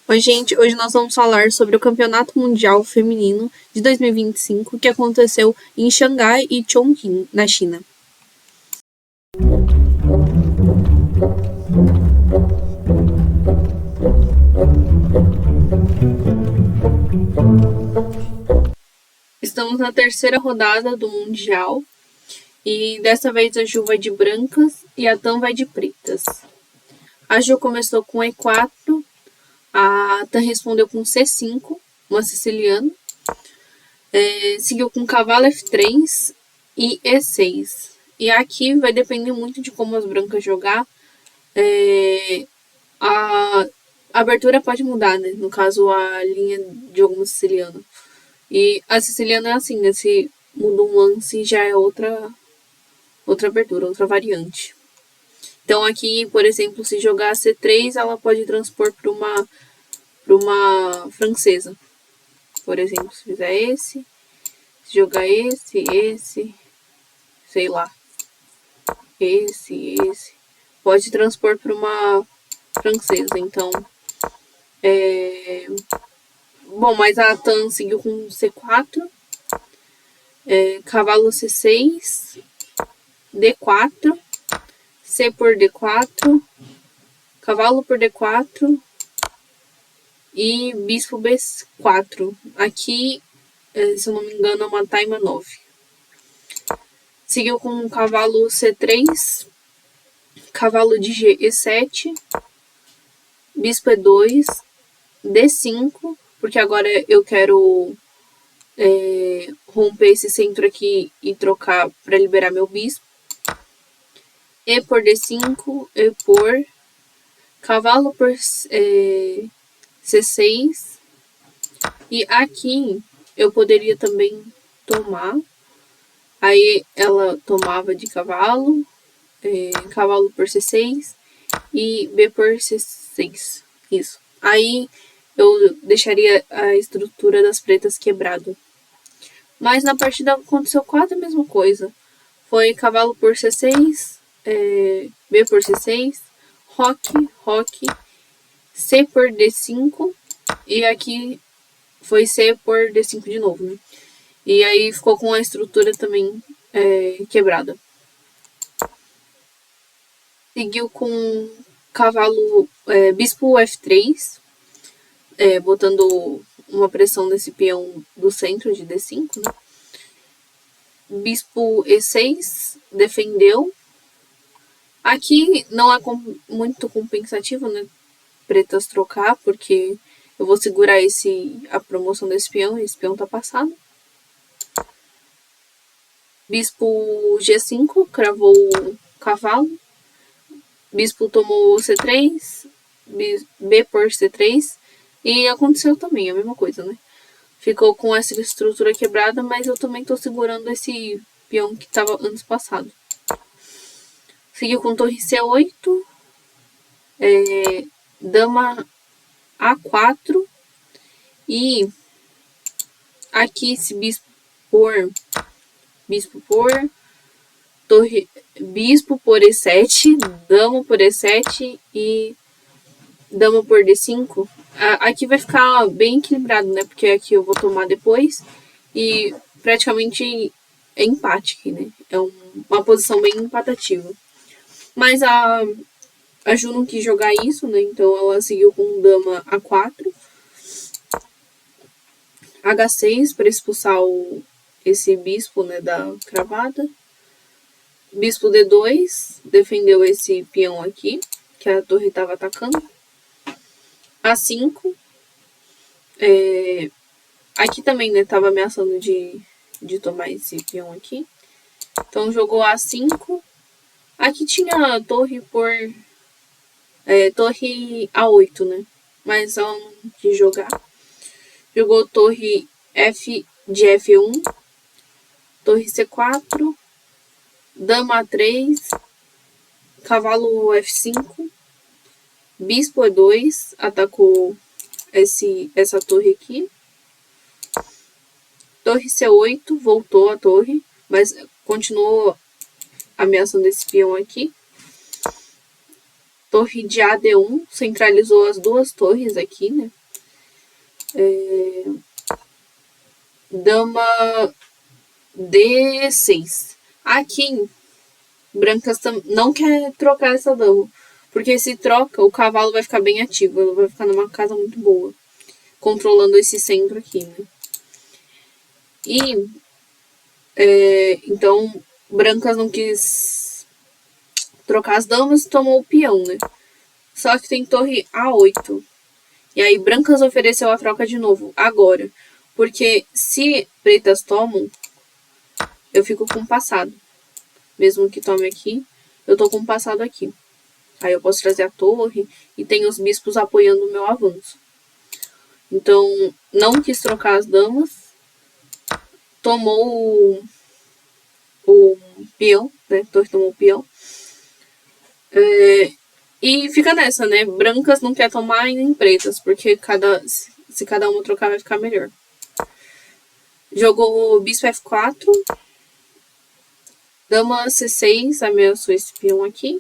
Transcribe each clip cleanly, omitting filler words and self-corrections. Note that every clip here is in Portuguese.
Oi, gente. Hoje nós vamos falar sobre o Campeonato Mundial Feminino de 2025 que aconteceu em Xangai e Chongqing, na China. Estamos na terceira rodada do Mundial e dessa vez a Ju vai de brancas e a Tan vai de pretas. A Ju começou com E4, a Tan respondeu com C5, uma siciliana. Seguiu com cavalo F3 e E6. E aqui vai depender muito de como as brancas jogar. A abertura pode mudar, né? No caso, a linha de alguma siciliana. E a siciliana é assim, né? Se muda um lance, já é outra abertura, outra variante. Então aqui, por exemplo, se jogar C3, ela pode transpor para uma francesa. Por exemplo, se fizer esse, se jogar esse, sei lá, esse, pode transpor para uma francesa. Então, bom, mas a Tan seguiu com C4, cavalo C6, D4, C por D4, cavalo por D4 e bispo B4. Aqui, se eu não me engano, é uma taima 9. Seguiu com cavalo C3, cavalo de G E7, bispo E2, D5, porque agora eu quero romper esse centro aqui e trocar para liberar meu bispo. E por D5, E por, cavalo por C6. E aqui eu poderia também tomar. Aí ela tomava de cavalo, cavalo por C6 e B por C6. Isso. Aí eu deixaria a estrutura das pretas quebrada. Mas na partida aconteceu quase a mesma coisa. Foi cavalo por C6, B por C6, roque, C por D5 e aqui foi C por D5 de novo, né? E aí ficou com a estrutura também quebrada. Seguiu com cavalo bispo F3, botando uma pressão nesse peão do centro de D5, né? Bispo E6, defendeu. Aqui não é muito compensativo, né? Pretas trocar, porque eu vou segurar a promoção desse peão, e esse peão tá passado. Bispo G5, cravou o cavalo. Bispo tomou C3, B por C3, e aconteceu também a mesma coisa, né? Ficou com essa estrutura quebrada, mas eu também tô segurando esse peão que tava antes passado. Seguiu com torre C8, dama A4, e aqui esse bispo por, torre, bispo por E7, dama por E7 e dama por D5. Aqui vai ficar bem equilibrado, né? Porque aqui eu vou tomar depois e praticamente é empate aqui, né? É uma posição bem empatativa. Mas a Ju não quis jogar isso, né? Então ela seguiu com dama A4, H6 para expulsar esse bispo, né, da cravada. Bispo D2 defendeu esse peão aqui, que a torre estava atacando. A5. Aqui também, né, tava ameaçando de tomar esse peão aqui. Então jogou A5. Aqui tinha torre por... torre A8, né? Mas ela não quis jogar. Jogou torre de F1. Torre C4. Dama A3. Cavalo F5. Bispo E2. Atacou essa torre aqui. Torre C8. Voltou a torre. Mas continuou ameaçando esse peão aqui. torre de AD1, centralizou as duas torres aqui, né? Dama D6. Aqui, brancas não quer trocar essa dama. Porque se troca, o cavalo vai ficar bem ativo. Ele vai ficar numa casa muito boa. Controlando esse centro aqui, né? E, então, brancas não quis trocar as damas e tomou o peão, né? Só que tem torre A8. E aí, brancas ofereceu a troca de novo, agora. Porque se pretas tomam, eu fico com passado. Mesmo que tome aqui, eu tô com passado aqui. Aí eu posso trazer a torre e tem os bispos apoiando o meu avanço. Então, não quis trocar as damas. Tomou o peão, né? Torre tomou o peão. E fica nessa, né? Brancas não quer tomar e nem pretas, porque se cada uma trocar vai ficar melhor. Jogou bispo F4. Dama C6, ameaçou esse peão aqui.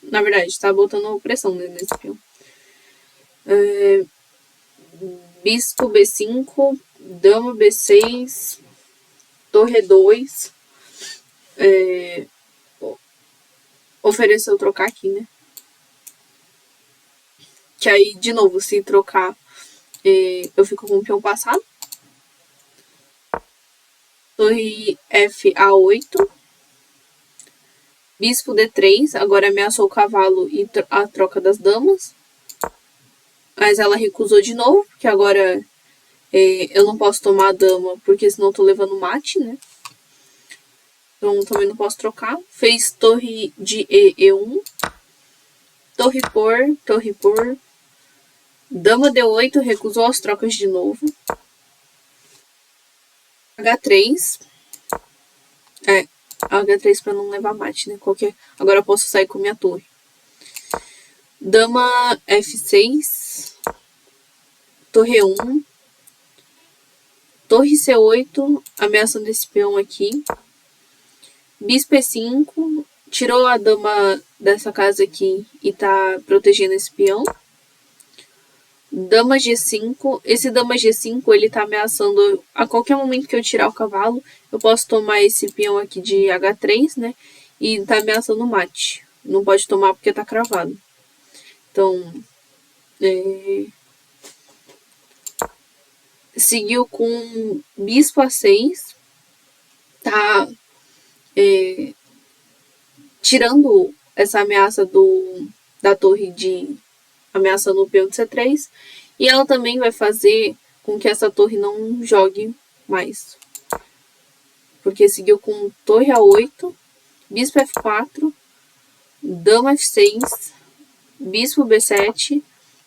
Na verdade, tá botando pressão nesse peão. Bispo B5, dama B6, torre 2. Ofereceu trocar aqui, né? Que aí, de novo, se trocar, eu fico com o peão passado. Torre FA8. Bispo D3, agora ameaçou o cavalo e a troca das damas. Mas ela recusou de novo, porque agora eu não posso tomar a dama, porque senão eu tô levando mate, né? Então também não posso trocar. Fez torre de E1. Torre por. Dama D8, recusou as trocas de novo. H3. H3 pra não levar mate, né? Agora eu posso sair com minha torre. Dama F6. Torre 1. Torre C8, ameaçando esse peão aqui. Bispo E5. Tirou a dama dessa casa aqui e tá protegendo esse peão. Dama G5. Esse dama G5, ele tá ameaçando a qualquer momento que eu tirar o cavalo, eu posso tomar esse peão aqui de H3, né? E tá ameaçando o mate. Não pode tomar porque tá cravado. Então, seguiu com bispo A6. Tá tirando essa ameaça da torre de ameaçando o peão de C3. E ela também vai fazer com que essa torre não jogue mais. Porque seguiu com torre A8, bispo F4, dama F6, bispo B7,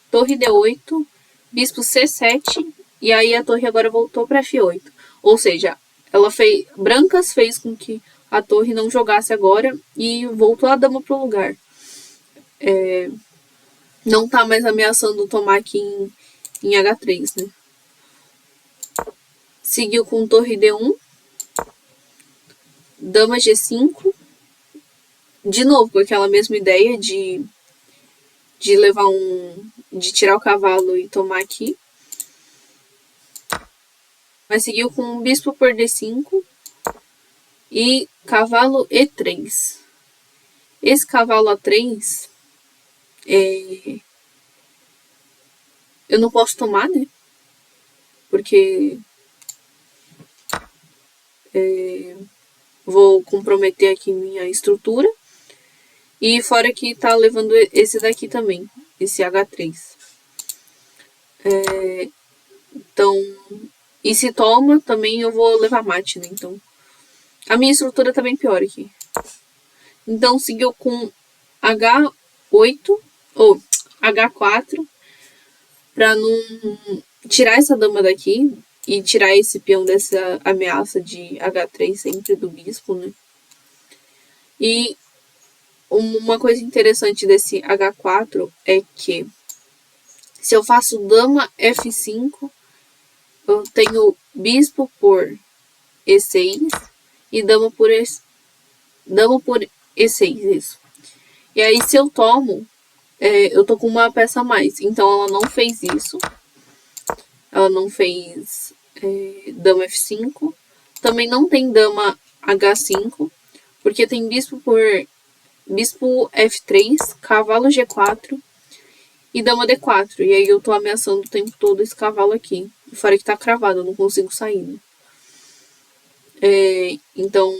torre D8, bispo C7, e aí a torre agora voltou para F8. Ou seja, brancas fez com que a torre não jogasse agora e voltou a dama pro lugar. Não tá mais ameaçando tomar aqui em H3, né? Seguiu com torre D1, dama G5, de novo com aquela mesma ideia de levar de tirar o cavalo e tomar aqui. Mas seguiu com bispo por D5 e cavalo E3. Esse cavalo A3 eu não posso tomar, né? Porque vou comprometer aqui minha estrutura. E fora que tá levando esse daqui também, esse H3. Então, e se toma, também eu vou levar mate, né? Então, a minha estrutura tá bem pior aqui. Então, seguiu com H8 ou H4 pra não tirar essa dama daqui e tirar esse peão dessa ameaça de H3 sempre do bispo, né? E uma coisa interessante desse H4 é que se eu faço dama F5, eu tenho bispo por E6 e dama por E6, isso. E aí, se eu tomo, eu tô com uma peça a mais. Então, ela não fez isso. Ela não fez dama F5. Também não tem dama H5, porque tem bispo F3, cavalo G4 e dama D4. E aí eu tô ameaçando o tempo todo esse cavalo aqui. Fora que tá cravado, eu não consigo sair, né? Então,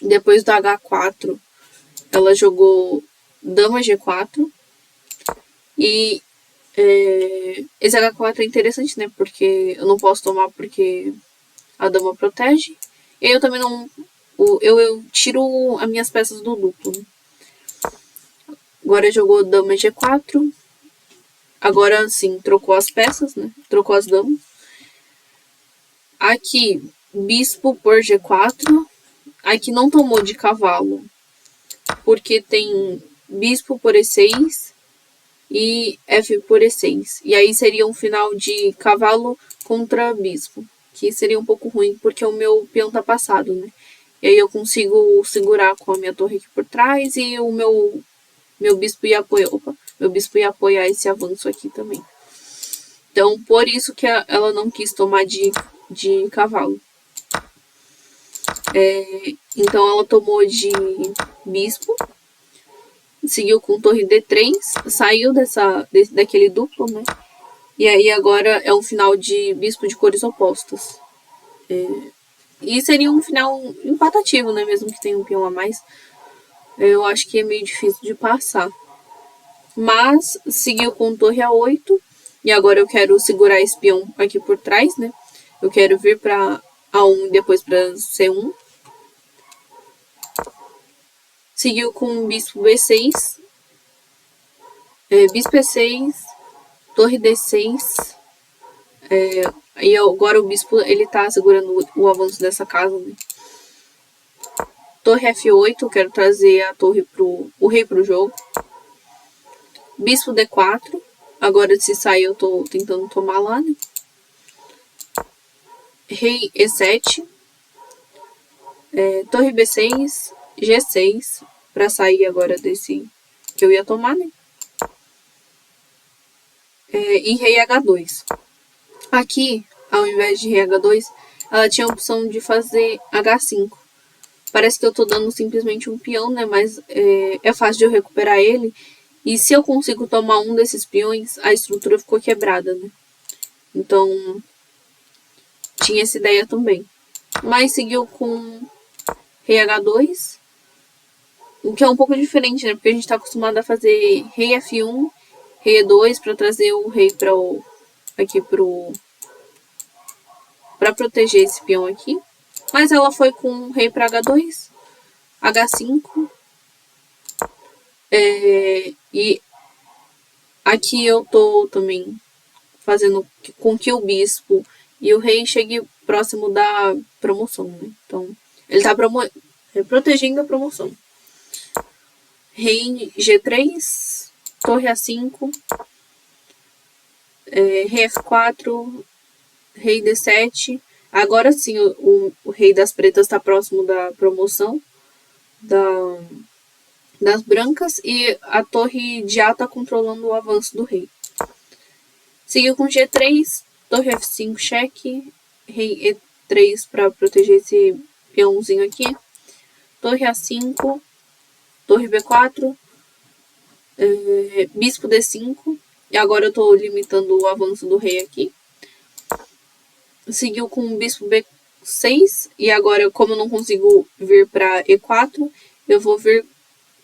depois do H4, ela jogou dama G4. E esse H4 é interessante, né? Porque eu não posso tomar porque a dama protege. E aí eu também não... Eu tiro as minhas peças do duplo, né? Agora jogou dama G4. Agora sim, trocou as peças, né? Trocou as damas. Aqui, bispo por G4. Aqui não tomou de cavalo, porque tem bispo por E6 e F por E6. E aí seria um final de cavalo contra bispo, que seria um pouco ruim, porque o meu peão tá passado, né? E aí eu consigo segurar com a minha torre aqui por trás e o meu bispo ia apoiar. Opa, meu bispo ia apoiar esse avanço aqui também. Então, por isso que ela não quis tomar de cavalo. Então, ela tomou de bispo, seguiu com torre D3, saiu daquele duplo, né? E aí agora é um final de bispo de cores opostas. E seria um final empatativo, né? Mesmo que tenha um peão a mais. Eu acho que é meio difícil de passar. Mas seguiu com torre A8. E agora eu quero segurar esse peão aqui por trás, né? Eu quero vir para A1 e depois para C1. Seguiu com bispo B6. Bispo E6. Torre D6. E agora o bispo ele tá segurando o avanço dessa casa, né? Torre F8, quero trazer a torre o rei pro jogo. Bispo D4. Agora se sair eu tô tentando tomar lá, né? Rei E7. Torre B6. G6. Pra sair agora desse que eu ia tomar, né? E rei H2. Aqui, ao invés de rei H2, ela tinha a opção de fazer H5. Parece que eu tô dando simplesmente um peão, né? Mas é fácil de eu recuperar ele. E se eu consigo tomar um desses peões, a estrutura ficou quebrada, né? Então, tinha essa ideia também. Mas seguiu com rei H2. O que é um pouco diferente, né? Porque a gente tá acostumado a fazer rei F1, rei E2 para trazer o rei para proteger esse peão aqui. Mas ela foi com rei para H2, H5. E aqui eu tô também fazendo com que o bispo e o rei chegue próximo da promoção, né? Então, ele tá protegendo a promoção. Rei G3, torre A5, rei F4, rei D7. Agora sim, o rei das pretas está próximo da promoção das brancas e a torre de A está controlando o avanço do rei. Seguiu com G3, torre F5, cheque, rei E3 para proteger esse peãozinho aqui, torre A5, torre B4, bispo D5, e agora eu estou limitando o avanço do rei aqui. Seguiu com bispo B6, e agora, como eu não consigo vir para E4, eu vou vir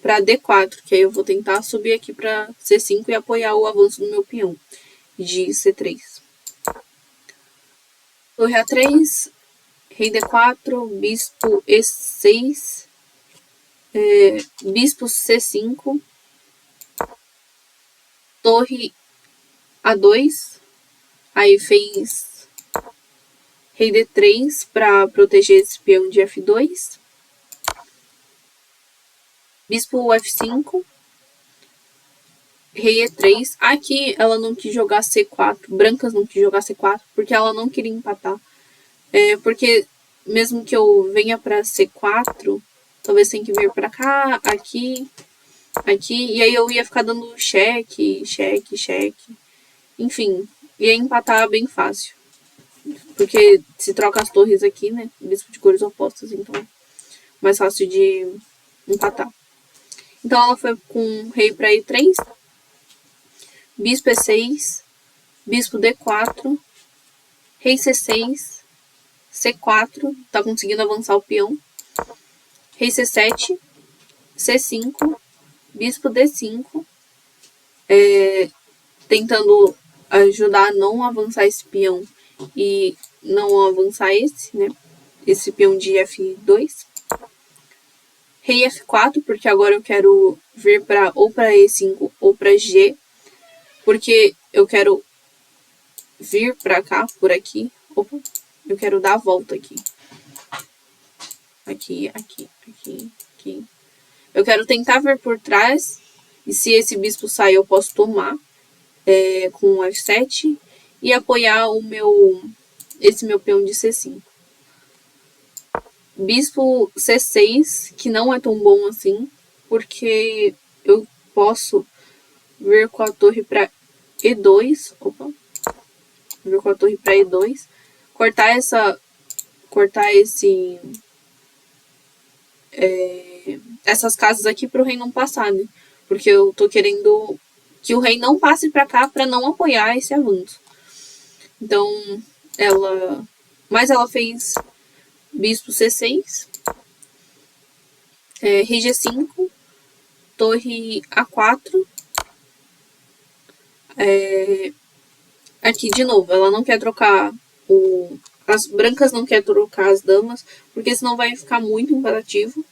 para D4, que aí eu vou tentar subir aqui para C5 e apoiar o avanço do meu peão de C3. Torre A3, rei D4, bispo E6, bispo C5, torre A2, aí fez rei D3 para proteger esse peão de F2, bispo F5, rei E3. Aqui ela não quis jogar C4, brancas não quis jogar C4, porque ela não queria empatar. Porque mesmo que eu venha para C4, talvez tenha que vir pra cá, aqui, e aí eu ia ficar dando cheque, cheque, cheque. Enfim, ia empatar bem fácil. Porque se troca as torres aqui, né? Bispo de cores opostas, então mais fácil de empatar. Então ela foi com rei para E3, bispo E6, bispo D4, rei C6, C4, tá conseguindo avançar o peão, rei C7, C5, bispo D5, tentando ajudar a não avançar esse peão e não avançar esse, né? Esse peão de F2. Rei F4, porque agora eu quero vir para ou para E5 ou para G, porque eu quero vir para cá, por aqui. Opa, eu quero dar a volta aqui. Aqui, aqui, aqui, aqui. Eu quero tentar vir por trás, e se esse bispo sair, eu posso tomar com F7 e apoiar esse meu peão de C5. Bispo C6, que não é tão bom assim, porque eu posso vir com a torre para E2. Opa. Vir com a torre para E2. Cortar essas casas aqui para o rei não passar, né? Porque eu tô querendo que o rei não passe para cá para não apoiar esse avanço. Então, ela fez bispo C6, rei G5, torre A4. Aqui, de novo, ela não quer trocar as brancas não quer trocar as damas, porque senão vai ficar muito imperativo.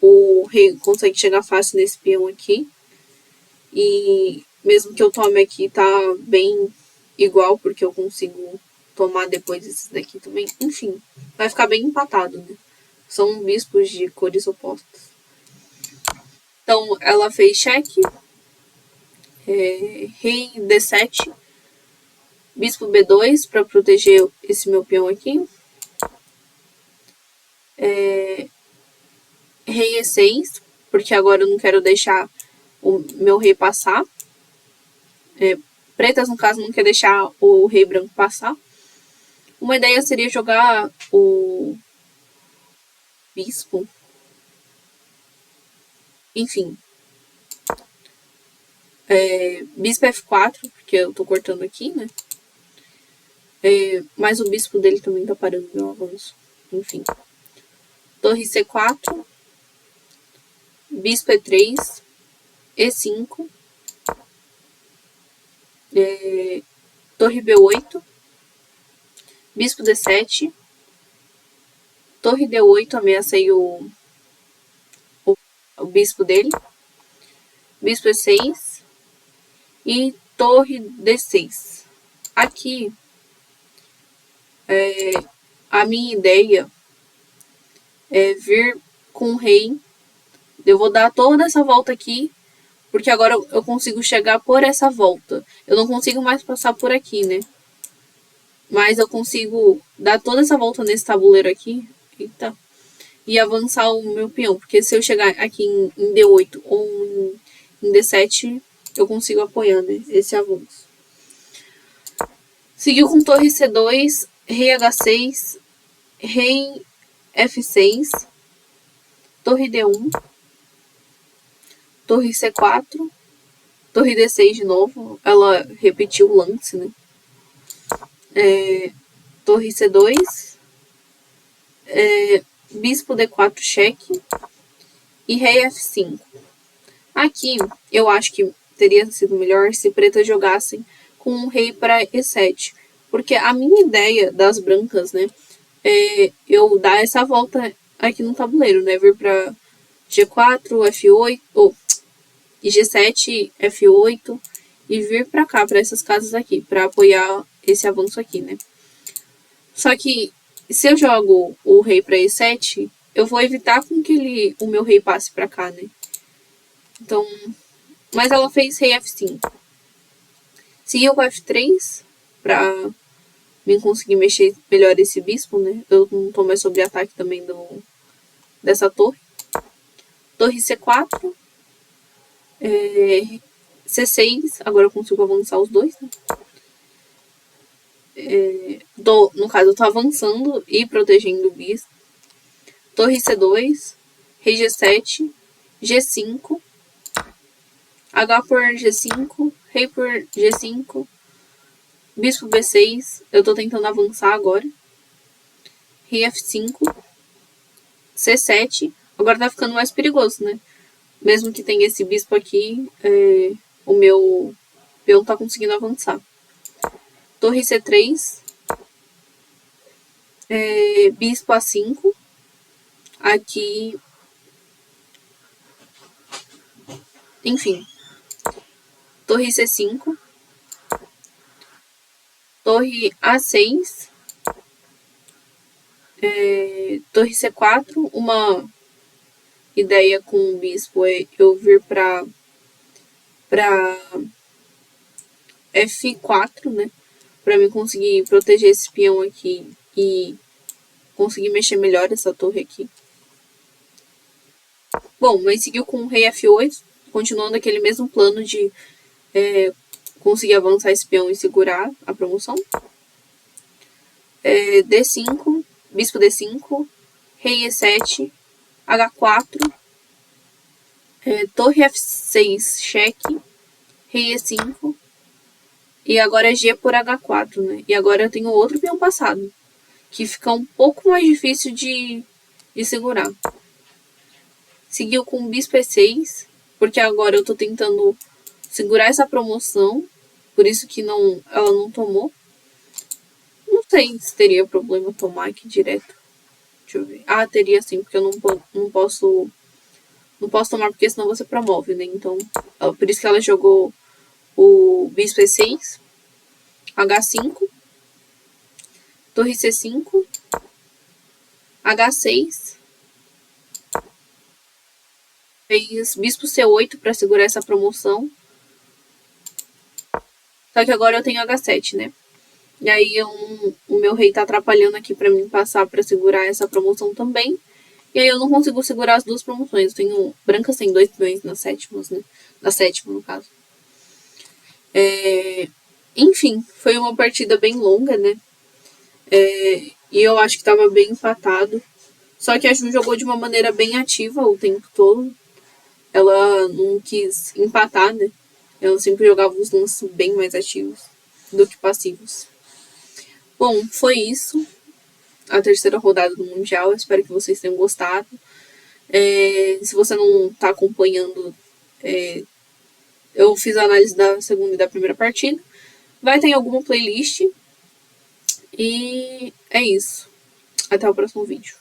O rei consegue chegar fácil nesse peão aqui. E mesmo que eu tome aqui, tá bem igual, porque eu consigo tomar depois esses daqui também. Enfim, vai ficar bem empatado, né? São bispos de cores opostas. Então, ela fez cheque. Rei D7. Bispo B2 para proteger esse meu peão aqui. Rei E6, porque agora eu não quero deixar o meu rei passar. Pretas, no caso, não quer deixar o rei branco passar. Uma ideia seria jogar o bispo. Enfim. Bispo F4, porque eu tô cortando aqui, né? Mas o bispo dele também tá parando meu avanço. Enfim. Torre C4. Bispo E3. E5. Torre B8. Bispo D7. Torre D8, ameacei o bispo dele. Bispo E6. E torre D6. Aqui, a minha ideia é vir com o rei. Eu vou dar toda essa volta aqui, porque agora eu consigo chegar por essa volta. Eu não consigo mais passar por aqui, né? Mas eu consigo dar toda essa volta nesse tabuleiro aqui. Eita. E avançar o meu peão. Porque se eu chegar aqui em D8 ou em D7, eu consigo apoiar, né, esse avanço. Seguiu com torre C2, rei H6, rei F6, torre D1, torre C4, torre D6 de novo. Ela repetiu o lance, né? Torre C2, bispo D4 cheque e rei F5. Aqui, eu acho que teria sido melhor se pretas jogassem com um rei para E7. Porque a minha ideia das brancas, né, é eu dar essa volta aqui no tabuleiro, né, vir para G4, F8, e G7, F8, e vir para cá, para essas casas aqui, para apoiar esse avanço aqui, né. Só que, se eu jogo o rei para E7, eu vou evitar com que o meu rei passe para cá, né. Então, mas ela fez rei F5. Seguiu com F3 pra mim conseguir mexer melhor esse bispo, né? Eu não tô mais sob ataque também dessa torre. Torre C4. C6. Agora eu consigo avançar os dois, né? No caso, eu tô avançando e protegendo o bispo. Torre C2. Rei G7. G5. H por G5. Rei por G5. Bispo B6. Eu tô tentando avançar agora. Rei F5. C7. Agora tá ficando mais perigoso, né? Mesmo que tenha esse bispo aqui, o meu peão tá conseguindo avançar. Torre C3. Bispo A5. Aqui. Enfim. Torre C5. Torre A6. Torre C4. Uma ideia com o bispo é eu vir para F4, né? Para mim conseguir proteger esse peão aqui e conseguir mexer melhor essa torre aqui. Bom, mas seguiu com o rei F8, continuando aquele mesmo plano de conseguir avançar esse peão e segurar a promoção. D5, bispo D5, rei E7, H4, torre F6, cheque, rei E5, e agora é G por H4, né? E agora eu tenho outro peão passado, que fica um pouco mais difícil de segurar. Seguiu com bispo E6, porque agora eu tô tentando segurar essa promoção, por isso que ela não tomou. Não sei se teria problema tomar aqui direto. Deixa eu ver. Ah, teria sim, porque eu não posso tomar, porque senão você promove, né? Então, por isso que ela jogou o bispo E6, H5, torre C5, H6, fez bispo C8 para segurar essa promoção. Só que agora eu tenho H7, né? E aí o meu rei tá atrapalhando aqui para mim passar para segurar essa promoção também. E aí eu não consigo segurar as duas promoções. Eu tenho brancas tem 2 peões nas sétimas, né? Na sétima, no caso. Enfim, foi uma partida bem longa, né? E eu acho que tava bem empatado. Só que a Ju jogou de uma maneira bem ativa o tempo todo. Ela não quis empatar, né? Ela sempre jogava os lances bem mais ativos do que passivos. Bom, foi isso. A terceira rodada do Mundial. Espero que vocês tenham gostado. Se você não está acompanhando, eu fiz a análise da segunda e da primeira partida. Vai ter alguma playlist. E é isso. Até o próximo vídeo.